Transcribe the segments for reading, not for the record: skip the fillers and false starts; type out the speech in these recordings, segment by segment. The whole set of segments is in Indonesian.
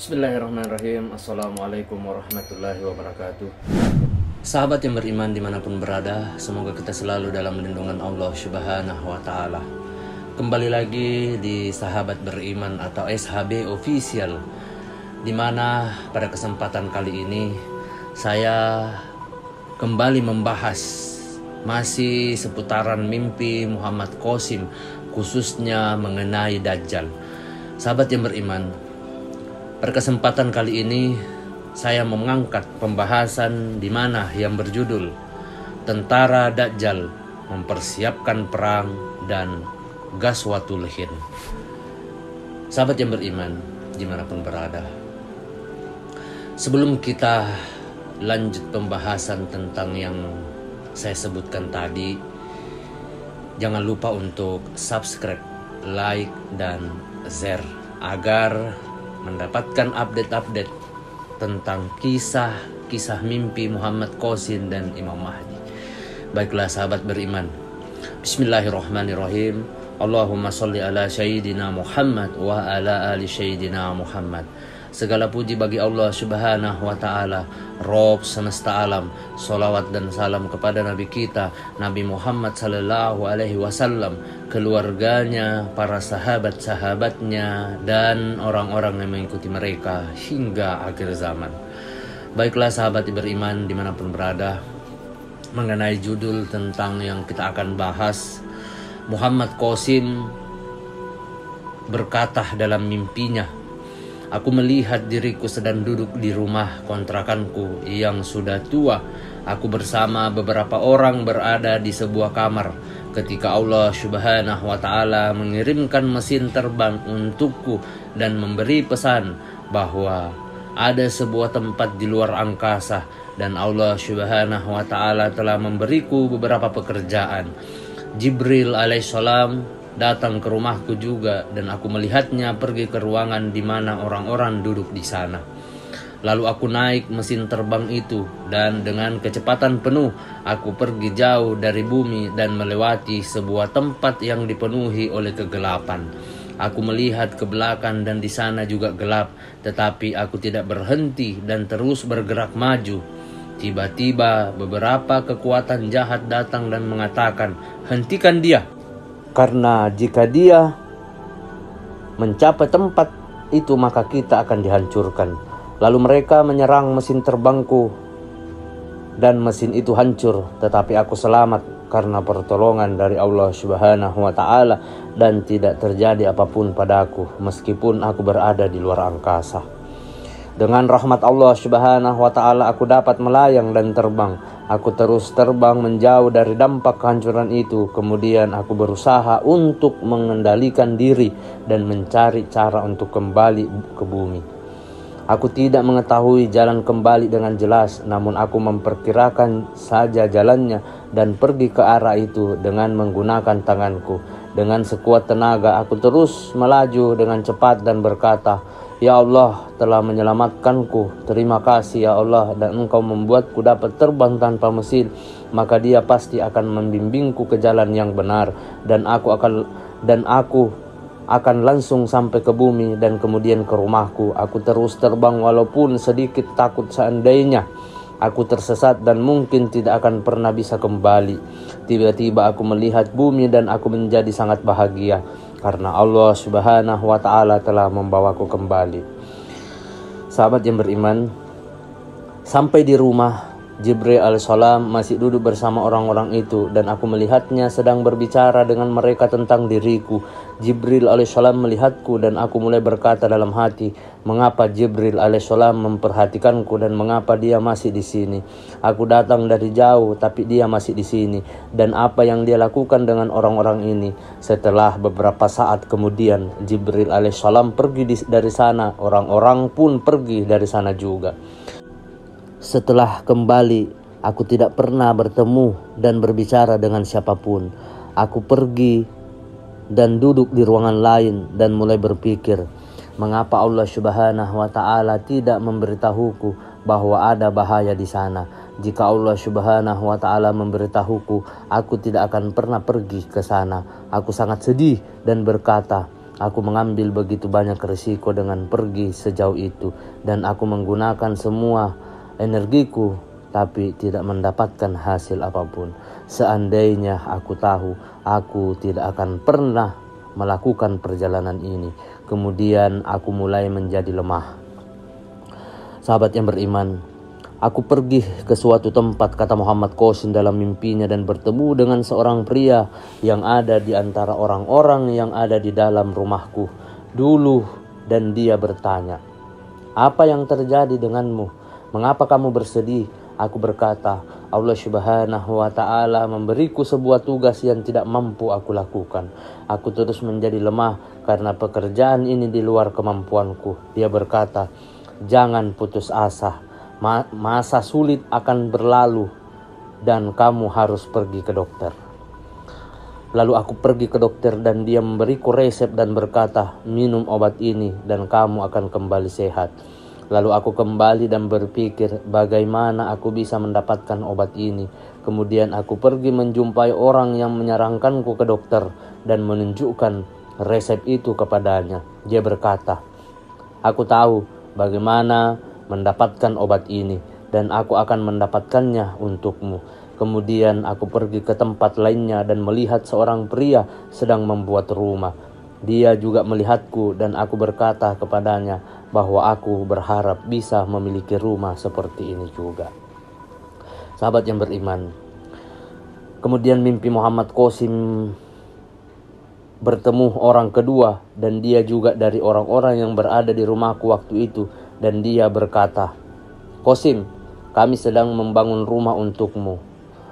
Bismillahirrahmanirrahim. Assalamualaikum warahmatullahi wabarakatuh. Sahabat yang beriman dimanapun berada, semoga kita selalu dalam lindungan Allah Subhanahu wa Ta'ala. Kembali lagi di Sahabat Beriman atau SHB Official, dimana pada kesempatan kali ini saya kembali membahas masih seputaran mimpi Muhammad Qasim, khususnya mengenai Dajjal. Sahabat yang beriman, pada kesempatan kali ini saya mengangkat pembahasan di mana yang berjudul Tentara Dajjal Mempersiapkan Perang dan Ghazwatul Hind. Sahabat yang beriman dimanapun berada, sebelum kita lanjut pembahasan tentang yang saya sebutkan tadi, jangan lupa untuk subscribe, like, dan share agar mendapatkan update-update tentang kisah-kisah mimpi Muhammad Qasim dan Imam Mahdi. Baiklah sahabat beriman, Bismillahirrahmanirrahim. Allahumma sholli ala Sayyidina Muhammad wa ala ali Sayyidina Muhammad. Segala puji bagi Allah Subhanahu wa Ta'ala, Rabb semesta alam. Salawat dan salam kepada Nabi kita, Nabi Muhammad sallallahu alaihi wasallam, keluarganya, para sahabat-sahabatnya, dan orang-orang yang mengikuti mereka hingga akhir zaman. Baiklah sahabat beriman dimanapun berada, mengenai judul tentang yang kita akan bahas, Muhammad Qasim berkata dalam mimpinya, "Aku melihat diriku sedang duduk di rumah kontrakanku yang sudah tua. Aku bersama beberapa orang berada di sebuah kamar ketika Allah Subhanahu wa Ta'ala mengirimkan mesin terbang untukku dan memberi pesan bahwa ada sebuah tempat di luar angkasa dan Allah Subhanahu wa Ta'ala telah memberiku beberapa pekerjaan. Jibril alaihissalam datang ke rumahku juga dan aku melihatnya pergi ke ruangan di mana orang-orang duduk di sana. Lalu aku naik mesin terbang itu dan dengan kecepatan penuh aku pergi jauh dari bumi dan melewati sebuah tempat yang dipenuhi oleh kegelapan. Aku melihat ke belakang dan di sana juga gelap, tetapi aku tidak berhenti dan terus bergerak maju. Tiba-tiba beberapa kekuatan jahat datang dan mengatakan, 'Hentikan dia, karena jika dia mencapai tempat itu maka kita akan dihancurkan.' Lalu mereka menyerang mesin terbangku dan mesin itu hancur, tetapi aku selamat karena pertolongan dari Allah Subhanahu wa Ta'ala dan tidak terjadi apapun padaku meskipun aku berada di luar angkasa. Dengan rahmat Allah Subhanahu wa Ta'ala aku dapat melayang dan terbang. Aku terus terbang menjauh dari dampak kehancuran itu. Kemudian aku berusaha untuk mengendalikan diri dan mencari cara untuk kembali ke bumi. Aku tidak mengetahui jalan kembali dengan jelas, namun aku memperkirakan saja jalannya dan pergi ke arah itu dengan menggunakan tanganku. Dengan sekuat tenaga aku terus melaju dengan cepat dan berkata, 'Ya Allah telah menyelamatkanku. Terima kasih ya Allah, dan Engkau membuatku dapat terbang tanpa mesin. Maka Dia pasti akan membimbingku ke jalan yang benar dan aku akan langsung sampai ke bumi dan kemudian ke rumahku.' Aku terus terbang walaupun sedikit takut seandainya aku tersesat dan mungkin tidak akan pernah bisa kembali. Tiba-tiba aku melihat bumi dan aku menjadi sangat bahagia karena Allah Subhanahu wa Ta'ala telah membawaku kembali." Sahabat yang beriman, sampai di rumah, Jibril alaihissalam masih duduk bersama orang-orang itu dan aku melihatnya sedang berbicara dengan mereka tentang diriku. Jibril alaihissalam melihatku dan aku mulai berkata dalam hati, "Mengapa Jibril alaihissalam memperhatikanku dan mengapa dia masih di sini? Aku datang dari jauh tapi dia masih di sini. Dan apa yang dia lakukan dengan orang-orang ini?" Setelah beberapa saat kemudian Jibril alaihissalam pergi dari sana. Orang-orang pun pergi dari sana juga. Setelah kembali, aku tidak pernah bertemu dan berbicara dengan siapapun. Aku pergi dan duduk di ruangan lain dan mulai berpikir, mengapa Allah Subhanahu wa Ta'ala tidak memberitahuku bahwa ada bahaya di sana. Jika Allah Subhanahu wa Ta'ala memberitahuku, aku tidak akan pernah pergi ke sana. Aku sangat sedih dan berkata, Aku mengambil begitu banyak risiko dengan pergi sejauh itu, dan aku menggunakan semua energiku tapi tidak mendapatkan hasil apapun. Seandainya aku tahu, aku tidak akan pernah melakukan perjalanan ini. Kemudian aku mulai menjadi lemah. Sahabat yang beriman, aku pergi ke suatu tempat, kata Muhammad Qasim dalam mimpinya, dan bertemu dengan seorang pria yang ada di antara orang-orang yang ada di dalam rumahku dulu, dan dia bertanya, "Apa yang terjadi denganmu? Mengapa kamu bersedih?" Aku berkata, "Allah Subhanahu wa Ta'ala memberiku sebuah tugas yang tidak mampu aku lakukan. Aku terus menjadi lemah karena pekerjaan ini di luar kemampuanku." Dia berkata, "Jangan putus asa. Masa sulit akan berlalu dan kamu harus pergi ke dokter." Lalu aku pergi ke dokter dan dia memberiku resep dan berkata, "Minum obat ini dan kamu akan kembali sehat." Lalu aku kembali dan berpikir, bagaimana aku bisa mendapatkan obat ini. Kemudian aku pergi menjumpai orang yang menyarankanku ke dokter dan menunjukkan resep itu kepadanya. Dia berkata, "Aku tahu bagaimana mendapatkan obat ini dan aku akan mendapatkannya untukmu." Kemudian aku pergi ke tempat lainnya dan melihat seorang pria sedang membuat rumah. Dia juga melihatku dan aku berkata kepadanya bahwa aku berharap bisa memiliki rumah seperti ini juga. Sahabat yang beriman, kemudian mimpi Muhammad Qasim bertemu orang kedua, dan dia juga dari orang-orang yang berada di rumahku waktu itu, dan dia berkata, "Qasim, kami sedang membangun rumah untukmu."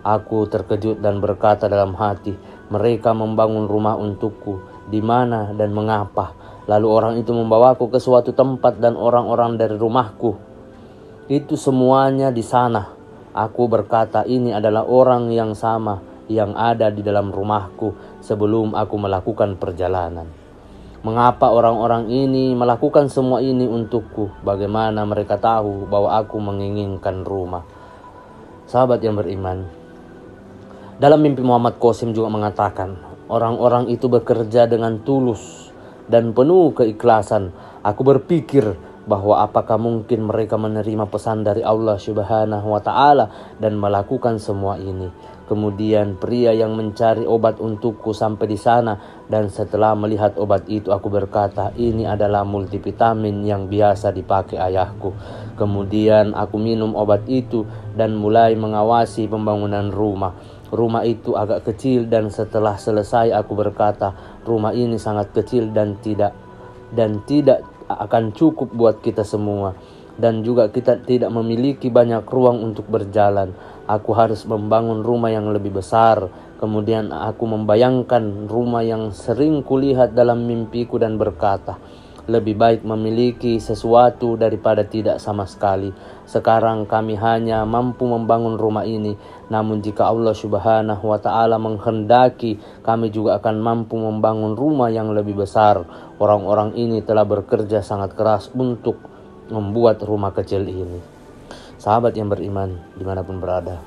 Aku terkejut dan berkata dalam hati, "Mereka membangun rumah untukku, di mana dan mengapa?" Lalu orang itu membawaku ke suatu tempat dan orang-orang dari rumahku itu semuanya di sana. Aku berkata, "Ini adalah orang yang sama yang ada di dalam rumahku sebelum aku melakukan perjalanan. Mengapa orang-orang ini melakukan semua ini untukku? Bagaimana mereka tahu bahwa aku menginginkan rumah?" Sahabat yang beriman, dalam mimpi Muhammad Qasim juga mengatakan, orang-orang itu bekerja dengan tulus dan penuh keikhlasan. Aku berpikir bahwa apakah mungkin mereka menerima pesan dari Allah Subhanahu wa Ta'ala dan melakukan semua ini. Kemudian pria yang mencari obat untukku sampai di sana, dan setelah melihat obat itu aku berkata, "Ini adalah multivitamin yang biasa dipakai ayahku." Kemudian aku minum obat itu dan mulai mengawasi pembangunan rumah. Rumah itu agak kecil, dan setelah selesai aku berkata, "Rumah ini sangat kecil dan tidak akan cukup buat kita semua, dan juga kita tidak memiliki banyak ruang untuk berjalan. Aku harus membangun rumah yang lebih besar." Kemudian aku membayangkan rumah yang sering kulihat dalam mimpiku dan berkata, "Lebih baik memiliki sesuatu daripada tidak sama sekali. Sekarang kami hanya mampu membangun rumah ini, namun jika Allah Subhanahu wa Ta'ala menghendaki, kami juga akan mampu membangun rumah yang lebih besar." Orang-orang ini telah bekerja sangat keras untuk membuat rumah kecil ini. Sahabat yang beriman dimanapun berada,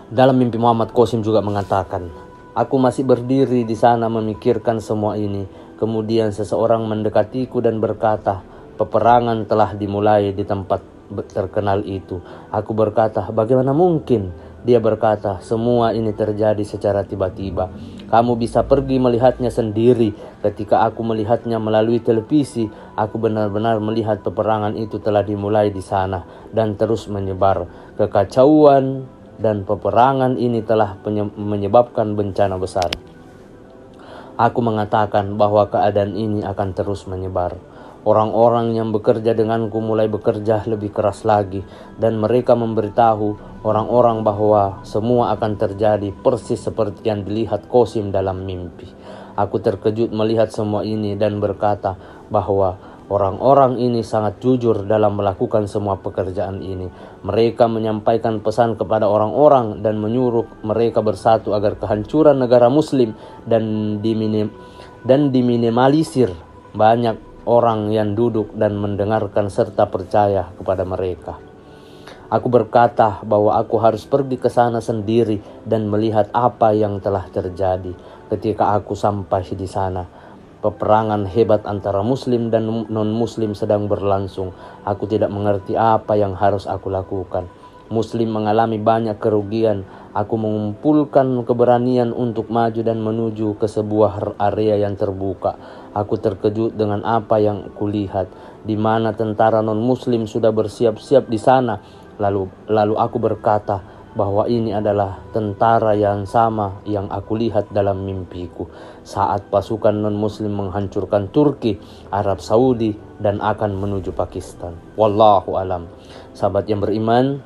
dalam mimpi Muhammad Qasim juga mengatakan, "Aku masih berdiri di sana memikirkan semua ini. Kemudian seseorang mendekatiku dan berkata, 'Peperangan telah dimulai di tempat terkenal itu.' Aku berkata, 'Bagaimana mungkin?' Dia berkata, 'Semua ini terjadi secara tiba-tiba. Kamu bisa pergi melihatnya sendiri.' Ketika aku melihatnya melalui televisi, aku benar-benar melihat peperangan itu telah dimulai di sana dan terus menyebar. Kekacauan dan peperangan ini telah menyebabkan bencana besar. Aku mengatakan bahwa keadaan ini akan terus menyebar. Orang-orang yang bekerja denganku mulai bekerja lebih keras lagi, dan mereka memberitahu orang-orang bahwa semua akan terjadi persis seperti yang dilihat Qasim dalam mimpi. Aku terkejut melihat semua ini dan berkata bahwa orang-orang ini sangat jujur dalam melakukan semua pekerjaan ini. Mereka menyampaikan pesan kepada orang-orang dan menyuruh mereka bersatu agar kehancuran negara Muslim dan diminimalisir. Banyak orang yang duduk dan mendengarkan serta percaya kepada mereka. Aku berkata bahwa aku harus pergi ke sana sendiri dan melihat apa yang telah terjadi. Ketika aku sampai di sana, Peperangan hebat antara muslim dan non-muslim sedang berlangsung. Aku tidak mengerti apa yang harus aku lakukan. Muslim mengalami banyak kerugian. Aku mengumpulkan keberanian untuk maju dan menuju ke sebuah area yang terbuka. Aku terkejut dengan apa yang kulihat, di mana tentara non-muslim sudah bersiap-siap di sana. Lalu aku berkata bahwa ini adalah tentara yang sama yang aku lihat dalam mimpiku saat pasukan non-muslim menghancurkan Turki, Arab Saudi, dan akan menuju Pakistan. Wallahu alam. Sahabat yang beriman,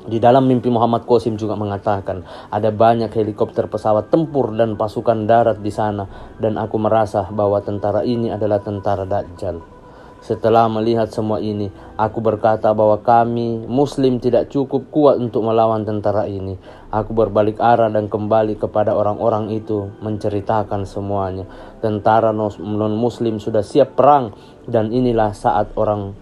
di dalam mimpi Muhammad Qasim juga mengatakan ada banyak helikopter, pesawat tempur, dan pasukan darat di sana, dan aku merasa bahwa tentara ini adalah tentara Dajjal. Setelah melihat semua ini, aku berkata bahwa kami Muslim tidak cukup kuat untuk melawan tentara ini. Aku berbalik arah dan kembali kepada orang-orang itu menceritakan semuanya. Tentara non-Muslim sudah siap perang, dan inilah saat orang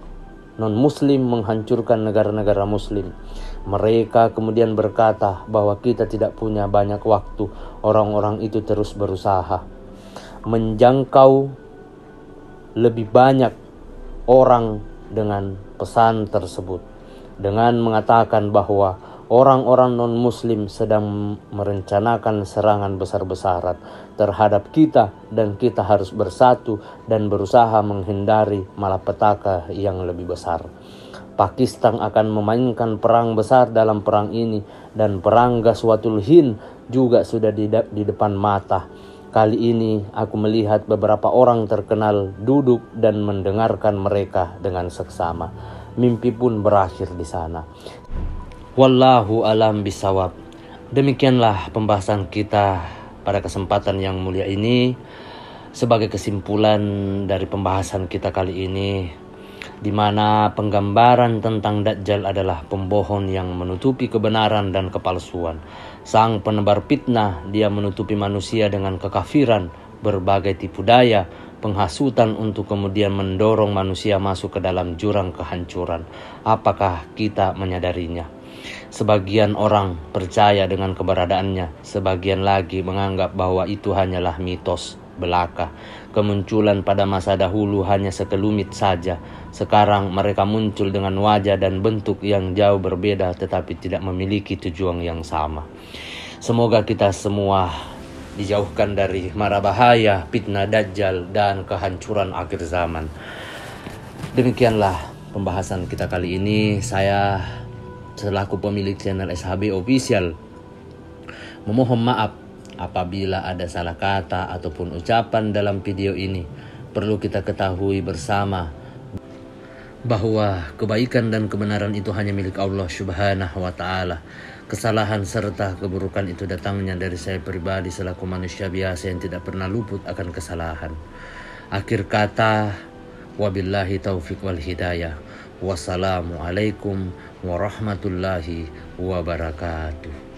non-Muslim menghancurkan negara-negara Muslim. Mereka kemudian berkata bahwa kita tidak punya banyak waktu. Orang-orang itu terus berusaha menjangkau lebih banyak orang dengan pesan tersebut, dengan mengatakan bahwa orang-orang non-muslim sedang merencanakan serangan besar-besaran terhadap kita, dan kita harus bersatu dan berusaha menghindari malapetaka yang lebih besar. Pakistan akan memainkan perang besar dalam perang ini, dan perang Ghazwatul Hind juga sudah di depan mata. Kali ini aku melihat beberapa orang terkenal duduk dan mendengarkan mereka dengan seksama. Mimpi pun berakhir di sana. Wallahu alam bisawab. Demikianlah pembahasan kita pada kesempatan yang mulia ini. Sebagai kesimpulan dari pembahasan kita kali ini, di mana penggambaran tentang Dajjal adalah pembohong yang menutupi kebenaran dan kepalsuan. Sang penebar fitnah, dia menutupi manusia dengan kekafiran, berbagai tipu daya, penghasutan untuk kemudian mendorong manusia masuk ke dalam jurang kehancuran. Apakah kita menyadarinya? Sebagian orang percaya dengan keberadaannya, sebagian lagi menganggap bahwa itu hanyalah mitos belaka. Kemunculan pada masa dahulu hanya sekelumit saja. Sekarang mereka muncul dengan wajah dan bentuk yang jauh berbeda, tetapi tidak memiliki tujuan yang sama. Semoga kita semua dijauhkan dari mara bahaya, fitnah Dajjal, dan kehancuran akhir zaman. Demikianlah pembahasan kita kali ini. Saya selaku pemilik channel SHB Official memohon maaf apabila ada salah kata ataupun ucapan dalam video ini. Perlu kita ketahui bersama bahwa kebaikan dan kebenaran itu hanya milik Allah Subhanahu wa ta'ala. Kesalahan serta keburukan itu datangnya dari saya pribadi selaku manusia biasa yang tidak pernah luput akan kesalahan. Akhir kata, wabillahi taufiq wal hidayah. Wassalamualaikum warahmatullahi wabarakatuh.